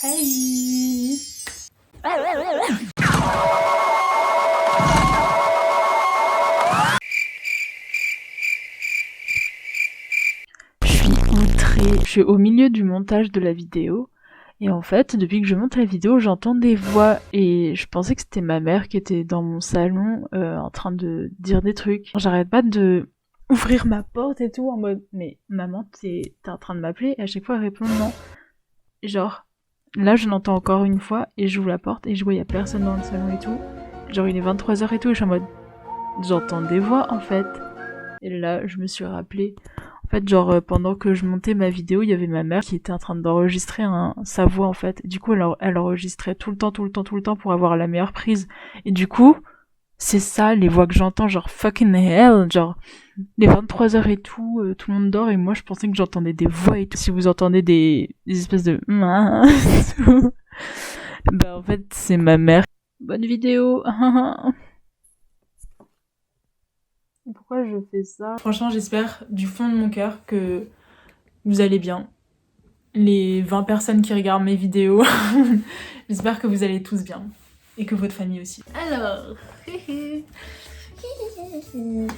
Hey. Je suis outrée. Je suis au milieu du montage de la vidéo. Et en fait, depuis que je monte la vidéo, j'entends des voix. Et je pensais que c'était ma mère qui était dans mon salon en train de dire des trucs. J'arrête pas de ouvrir ma porte et tout en mode « Mais maman, t'es en train de m'appeler ?» Et à chaque fois, elle répond « Non. » Genre, là, je l'entends encore une fois et j'ouvre la porte et je vois, y a personne dans le salon et tout. Genre, il est 23h et tout et je suis en mode « J'entends des voix en fait. » Et là, je me suis rappelé. En fait, genre, pendant que je montais ma vidéo, il y avait ma mère qui était en train d'enregistrer sa voix, en fait. Du coup, elle enregistrait tout le temps pour avoir la meilleure prise. Et du coup, c'est ça, les voix que j'entends, genre fucking hell, genre, les 23h et tout, tout le monde dort et moi, je pensais que j'entendais des voix et tout. Si vous entendez des espèces de bah, en fait, c'est ma mère. Bonne vidéo. Pourquoi je fais ça? Franchement, j'espère du fond de mon cœur que vous allez bien. Les 20 personnes qui regardent mes vidéos, j'espère que vous allez tous bien. Et que votre famille aussi. Alors,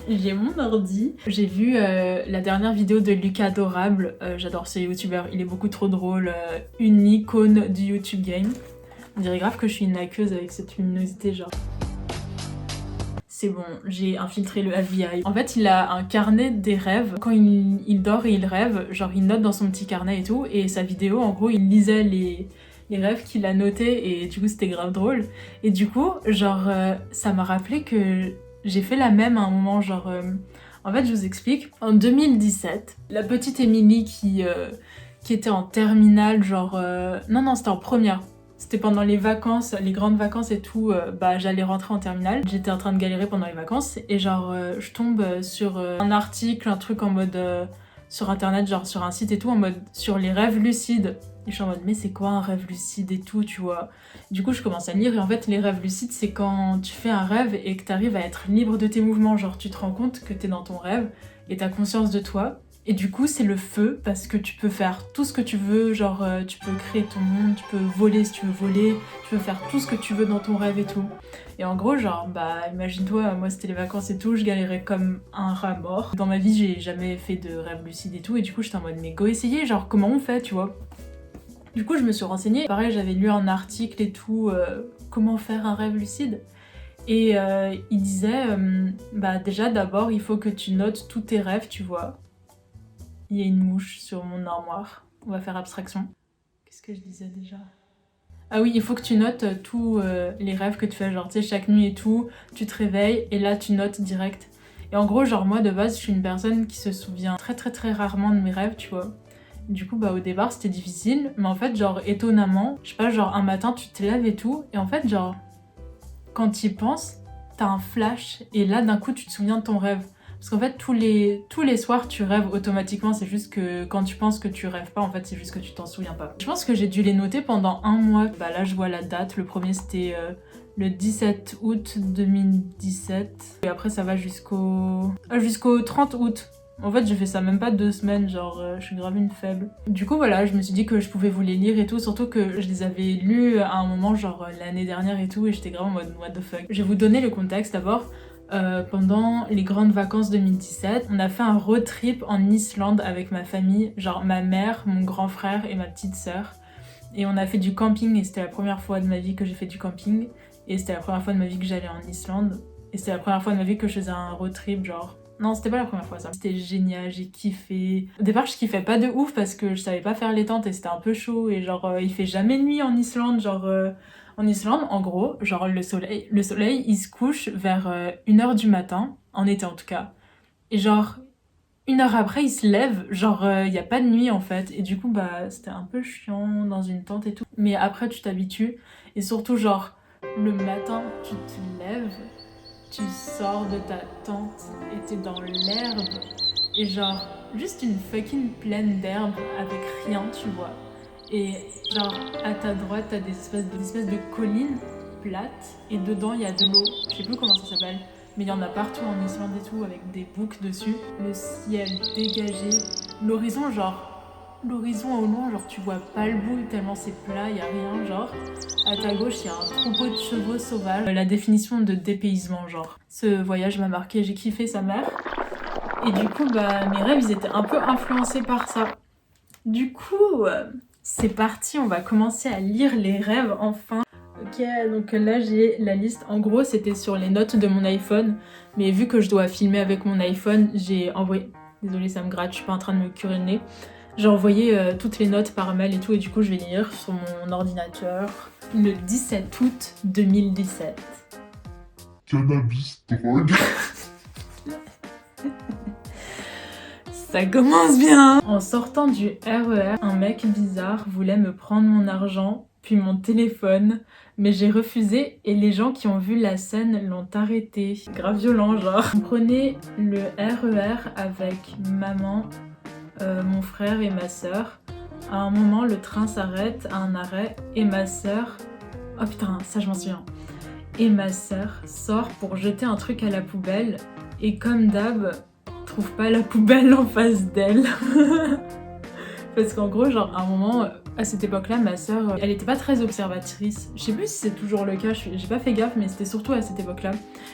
j'ai mon ordi. J'ai vu la dernière vidéo de Lucas Adorable. J'adore ce youtubeur, il est beaucoup trop drôle. Une icône du YouTube game. On dirait grave que je suis une aqueuse avec cette luminosité, genre. C'est bon, j'ai infiltré le FBI. En fait, il a un carnet des rêves. Quand il dort et il rêve, genre il note dans son petit carnet et tout. Et sa vidéo, en gros, il lisait les rêves qu'il a notés et du coup, c'était grave drôle. Et du coup, genre, ça m'a rappelé que j'ai fait la même à un moment, genre... En fait, je vous explique. En 2017, la petite Émilie qui était en terminale, genre... Non, c'était en première. C'était pendant les vacances, les grandes vacances et tout, bah j'allais rentrer en terminale. J'étais en train de galérer pendant les vacances et genre je tombe sur un article, un truc en mode sur internet, genre sur un site et tout, en mode sur les rêves lucides. Et je suis en mode mais c'est quoi un rêve lucide et tout, tu vois. Du coup je commence à lire et en fait les rêves lucides c'est quand tu fais un rêve et que t'arrives à être libre de tes mouvements, genre tu te rends compte que t'es dans ton rêve et t'as conscience de toi. Et du coup, c'est le feu parce que tu peux faire tout ce que tu veux, genre tu peux créer ton monde, tu peux voler si tu veux voler, tu peux faire tout ce que tu veux dans ton rêve et tout. Et en gros, genre, bah imagine-toi, moi c'était les vacances et tout, je galérais comme un rat mort. Dans ma vie, j'ai jamais fait de rêve lucide et tout, et du coup, j'étais en mode, mais go essayer, genre, comment on fait, tu vois. Du coup, je me suis renseignée. Pareil, j'avais lu un article et tout, comment faire un rêve lucide. Et il disait, bah déjà, d'abord, il faut que tu notes tous tes rêves, tu vois. Il y a une mouche sur mon armoire. On va faire abstraction. Qu'est-ce que je disais déjà? Ah oui, il faut que tu notes tous les rêves que tu fais, genre tu sais, chaque nuit et tout, tu te réveilles et là tu notes direct. Et en gros, genre moi de base, je suis une personne qui se souvient très rarement de mes rêves, tu vois. Du coup, bah au départ, c'était difficile, mais en fait, genre étonnamment, je sais pas, genre un matin, tu te lèves et tout, et en fait, genre, quand tu y penses, t'as un flash, et là, d'un coup, tu te souviens de ton rêve. Parce qu'en fait, tous les soirs, tu rêves automatiquement. C'est juste que quand tu penses que tu rêves pas, en fait, c'est juste que tu t'en souviens pas. Je pense que j'ai dû les noter pendant un mois. Bah là, je vois la date. Le premier, c'était le 17 août 2017. Et après, ça va jusqu'au 30 août. En fait, j'ai fait ça même pas 2 semaines, genre je suis grave une faible. Du coup, voilà, je me suis dit que je pouvais vous les lire et tout, surtout que je les avais lus à un moment, genre l'année dernière et tout, et j'étais grave en mode what the fuck. Je vais vous donner le contexte d'abord. Pendant les grandes vacances 2017, on a fait un road trip en Islande avec ma famille, genre ma mère, mon grand frère et ma petite sœur. Et on a fait du camping et c'était la première fois de ma vie que j'ai fait du camping. Et c'était la première fois de ma vie que j'allais en Islande. Et c'était la première fois de ma vie que je faisais un road trip, genre... Non, c'était pas la première fois ça. C'était génial, j'ai kiffé. Au départ, je kiffais pas de ouf parce que je savais pas faire les tentes et c'était un peu chaud. Et genre, il fait jamais nuit en Islande, genre... En Islande, en gros, genre le soleil il se couche vers 1h du matin, en été en tout cas. Et genre, 1 heure après, il se lève, genre, il y a pas de nuit en fait. Et du coup, bah, c'était un peu chiant dans une tente et tout. Mais après, tu t'habitues. Et surtout, genre, le matin, tu te lèves, tu sors de ta tente et t'es dans l'herbe. Et genre, juste une fucking plaine d'herbe avec rien, tu vois. Et genre, à ta droite, t'as des espèces de collines plates, et dedans, il y a de l'eau. Je sais plus comment ça s'appelle, mais il y en a partout en Islande et tout, avec des boucs dessus. Le ciel dégagé, l'horizon, genre, l'horizon au loin, genre tu vois pas le bout tellement c'est plat, y a rien, genre. À ta gauche, il y a un troupeau de chevaux sauvages. La définition de dépaysement, genre. Ce voyage m'a marqué, j'ai kiffé sa mère. Et du coup, bah, mes rêves, ils étaient un peu influencés par ça. Du coup, c'est parti, on va commencer à lire les rêves enfin. Ok, donc là j'ai la liste. En gros, c'était sur les notes de mon iPhone. Mais vu que je dois filmer avec mon iPhone, j'ai envoyé... Désolée, ça me gratte, je suis pas en train de me curer le nez. J'ai envoyé toutes les notes par mail et tout, et du coup je vais lire sur mon ordinateur. Le 17 août 2017. Cannabis, drogue. Ça commence bien. En sortant du RER, un mec bizarre voulait me prendre mon argent, puis mon téléphone, mais j'ai refusé et les gens qui ont vu la scène l'ont arrêté. Grave violent, genre. On prenait le RER avec maman, mon frère et ma sœur. À un moment, le train s'arrête à un arrêt et ma sœur... Oh putain, ça je m'en souviens. Et ma sœur sort pour jeter un truc à la poubelle et comme d'hab, trouve pas la poubelle en face d'elle. Parce qu'en gros, genre, à un moment, à cette époque-là, ma sœur, elle était pas très observatrice. Je sais plus si c'est toujours le cas, j'ai pas fait gaffe, mais c'était surtout à cette époque-là.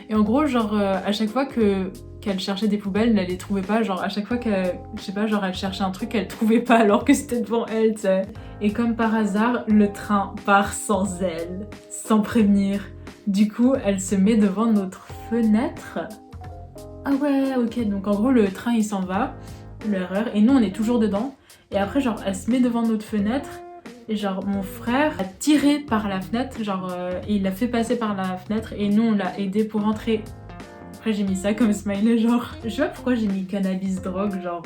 Et en gros, genre, à chaque fois qu'elle cherchait des poubelles, elle les trouvait pas. Genre, à chaque fois qu'elle, je sais pas, genre, elle cherchait un truc, elle trouvait pas alors que c'était devant elle, tu sais. Et comme par hasard, le train part sans elle, sans prévenir. Du coup, elle se met devant notre fenêtre. Ah ouais, ok, donc en gros, le train, il s'en va, le RER, et nous, on est toujours dedans. Et après, genre, elle se met devant notre fenêtre, et genre, mon frère a tiré par la fenêtre, genre, et il l'a fait passer par la fenêtre, et nous, on l'a aidé pour rentrer. Après, j'ai mis ça comme smiley, genre. Je sais pas pourquoi j'ai mis cannabis drogue, genre,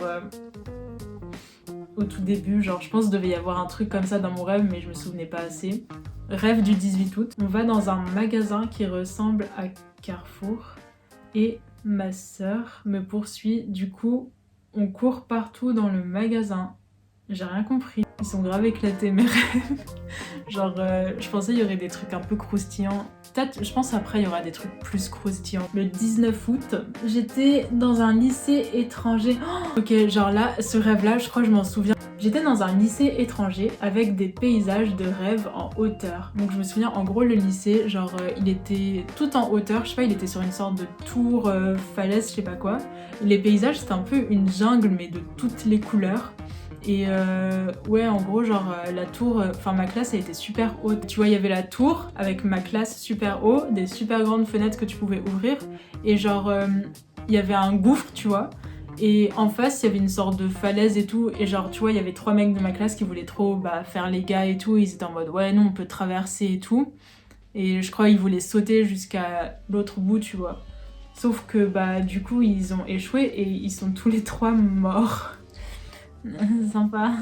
au tout début, genre, je pense qu'il devait y avoir un truc comme ça dans mon rêve, mais je me souvenais pas assez. Rêve du 18 août. On va dans un magasin qui ressemble à Carrefour, et ma sœur me poursuit, du coup, on court partout dans le magasin. J'ai rien compris. Ils sont grave éclatés mes rêves. Genre, je pensais il y aurait des trucs un peu croustillants. Peut-être, je pense après il y aura des trucs plus croustillants. Le 19 août, j'étais dans un lycée étranger. Oh, ok, genre là, ce rêve-là, je crois que je m'en souviens. J'étais dans un lycée étranger avec des paysages de rêve en hauteur. Donc je me souviens, en gros, le lycée, genre, il était tout en hauteur. Je sais pas, il était sur une sorte de tour, falaise, je sais pas quoi. Et les paysages, c'était un peu une jungle, mais de toutes les couleurs. Et ouais, en gros, genre la tour, enfin ma classe, elle était super haute. Tu vois, il y avait la tour avec ma classe super haut, des super grandes fenêtres que tu pouvais ouvrir. Et genre, il y avait un gouffre, tu vois. Et en face, il y avait une sorte de falaise et tout. Et genre, tu vois, il y avait 3 mecs de ma classe qui voulaient trop faire les gars et tout. Ils étaient en mode, ouais, nous, on peut traverser et tout. Et je crois qu'ils voulaient sauter jusqu'à l'autre bout, tu vois. Sauf que, du coup, ils ont échoué et ils sont tous les 3 morts. Sympa.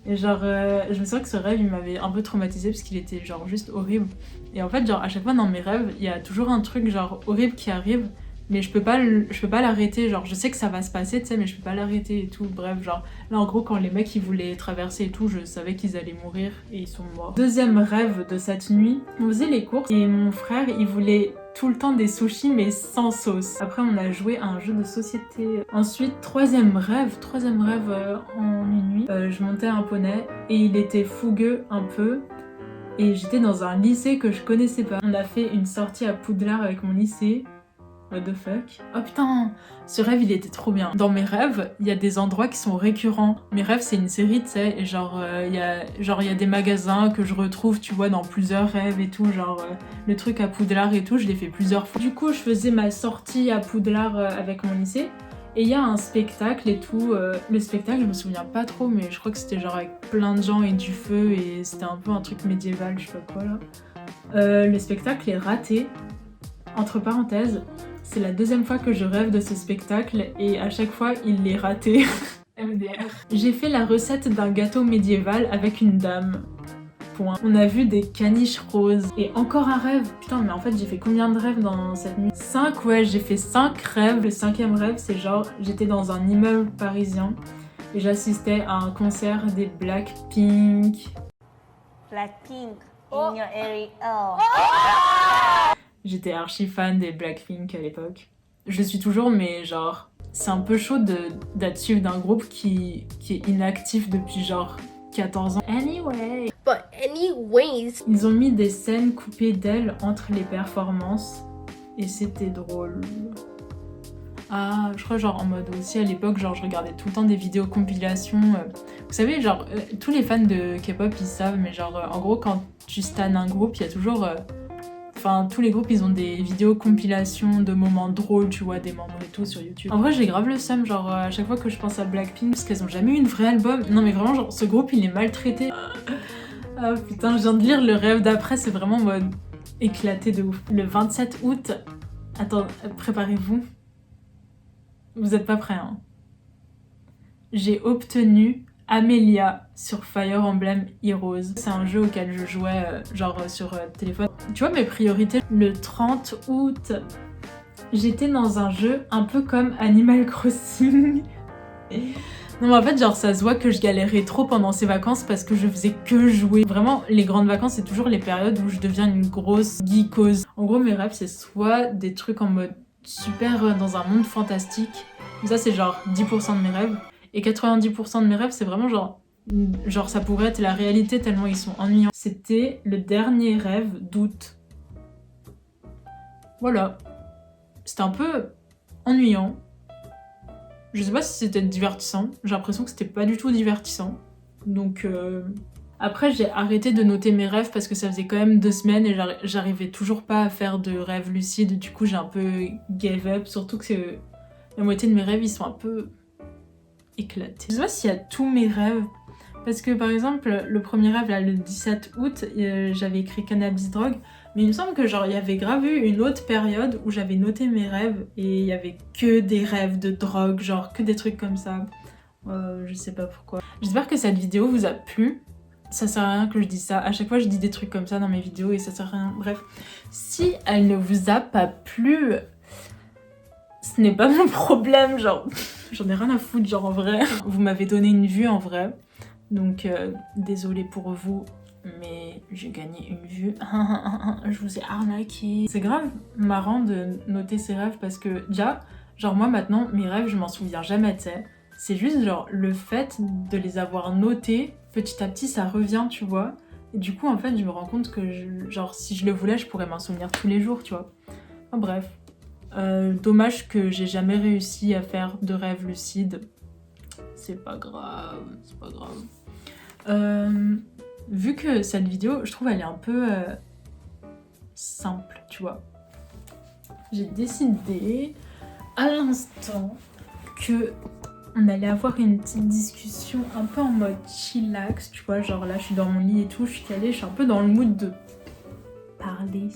Et genre, je me souviens que ce rêve, il m'avait un peu traumatisée parce qu'il était genre juste horrible. Et en fait, genre, à chaque fois dans mes rêves, il y a toujours un truc genre horrible qui arrive, mais je peux pas l'arrêter. Genre, je sais que ça va se passer, tu sais, mais je peux pas l'arrêter et tout. Bref, genre, là en gros, quand les mecs ils voulaient traverser et tout, je savais qu'ils allaient mourir et ils sont morts. Deuxième rêve de cette nuit, on faisait les courses et mon frère, il voulait tout le temps des sushis mais sans sauce. Après on a joué à un jeu de société. Ensuite, troisième rêve en une nuit, je montais un poney et il était fougueux un peu. Et j'étais dans un lycée que je connaissais pas. On a fait une sortie à Poudlard avec mon lycée. What the fuck? Oh putain, ce rêve il était trop bien. Dans mes rêves, il y a des endroits qui sont récurrents. Mes rêves c'est une série, tu sais, et genre il y a des magasins que je retrouve, tu vois, dans plusieurs rêves et tout, genre le truc à Poudlard et tout, je l'ai fait plusieurs fois. Du coup, je faisais ma sortie à Poudlard avec mon lycée. Et il y a un spectacle et tout. Le spectacle, je me souviens pas trop, mais je crois que c'était genre avec plein de gens et du feu, et c'était un peu un truc médiéval, je sais pas quoi là. Le spectacle est raté. Entre parenthèses, c'est la deuxième fois que je rêve de ce spectacle et à chaque fois il est raté. MDR. J'ai fait la recette d'un gâteau médiéval avec une dame. Point. On a vu des caniches roses. Et encore un rêve. Putain, mais en fait j'ai fait combien de rêves dans cette nuit? 5, ouais, j'ai fait 5 rêves. Le 5e rêve, c'est genre j'étais dans un immeuble parisien et j'assistais à un concert des Blackpink. Blackpink in your area. Oh. J'étais archi fan des Blackpink à l'époque. Je le suis toujours, mais genre, c'est un peu chaud d'être suivi d'un groupe qui est inactif depuis genre 14 ans. Anyway. But anyways. Ils ont mis des scènes coupées d'elle entre les performances et c'était drôle. Ah, je crois genre en mode aussi à l'époque, genre je regardais tout le temps des vidéos compilations. Vous savez, genre tous les fans de K-pop ils savent, mais genre en gros quand tu stan un groupe, il y a toujours... Enfin, tous les groupes, ils ont des vidéos compilations de moments drôles, tu vois, des membres et tout sur YouTube. En vrai, j'ai grave le seum, genre, à chaque fois que je pense à Blackpink, parce qu'elles ont jamais eu une vraie album. Non, mais vraiment, genre, ce groupe, il est maltraité. Ah putain, je viens de lire le rêve d'après, c'est vraiment en mode éclaté de ouf. Le 27 août... Attends, préparez-vous. Vous êtes pas prêts, hein. J'ai obtenu Amelia sur Fire Emblem Heroes. C'est un jeu auquel je jouais genre sur téléphone. Tu vois mes priorités, le 30 août, j'étais dans un jeu un peu comme Animal Crossing. Non mais en fait genre ça se voit que je galérais trop pendant ces vacances parce que je faisais que jouer. Vraiment les grandes vacances c'est toujours les périodes où je deviens une grosse geekose. En gros mes rêves c'est soit des trucs en mode super dans un monde fantastique. Ça c'est genre 10% de mes rêves. Et 90% de mes rêves, c'est vraiment genre ça pourrait être la réalité tellement ils sont ennuyants. C'était le dernier rêve d'août. Voilà. C'était un peu ennuyant. Je sais pas si c'était divertissant. J'ai l'impression que c'était pas du tout divertissant. Donc après j'ai arrêté de noter mes rêves parce que ça faisait quand même 2 semaines et j'arrivais toujours pas à faire de rêves lucides. Du coup j'ai un peu gave up. Surtout que la moitié de mes rêves ils sont un peu... éclaté. Je sais pas s'il y a tous mes rêves, parce que par exemple le premier rêve là, le 17 août, j'avais écrit cannabis drogue, mais il me semble que genre il y avait grave eu une autre période où j'avais noté mes rêves et il y avait que des rêves de drogue, genre que des trucs comme ça. Je sais pas pourquoi. J'espère que cette vidéo vous a plu. Ça sert à rien que je dise ça. À chaque fois je dis des trucs comme ça dans mes vidéos et ça sert à rien. Bref, si elle ne vous a pas plu, ce n'est pas mon problème, genre j'en ai rien à foutre, genre en vrai. Vous m'avez donné une vue en vrai, donc désolée pour vous, mais j'ai gagné une vue. Je vous ai arnaqué. C'est grave marrant de noter ses rêves parce que déjà, genre moi maintenant, mes rêves je m'en souviens jamais, tu sais. C'est juste genre le fait de les avoir notés, petit à petit ça revient, tu vois. Et du coup en fait je me rends compte que genre si je le voulais je pourrais m'en souvenir tous les jours, tu vois. Enfin, bref. Dommage que j'ai jamais réussi à faire de rêve lucide. C'est pas grave, c'est pas grave. Vu que cette vidéo, je trouve elle est un peu simple, tu vois. J'ai décidé à l'instant que on allait avoir une petite discussion un peu en mode chillax, tu vois, genre là je suis dans mon lit et tout, je suis calée, je suis un peu dans le mood de parler.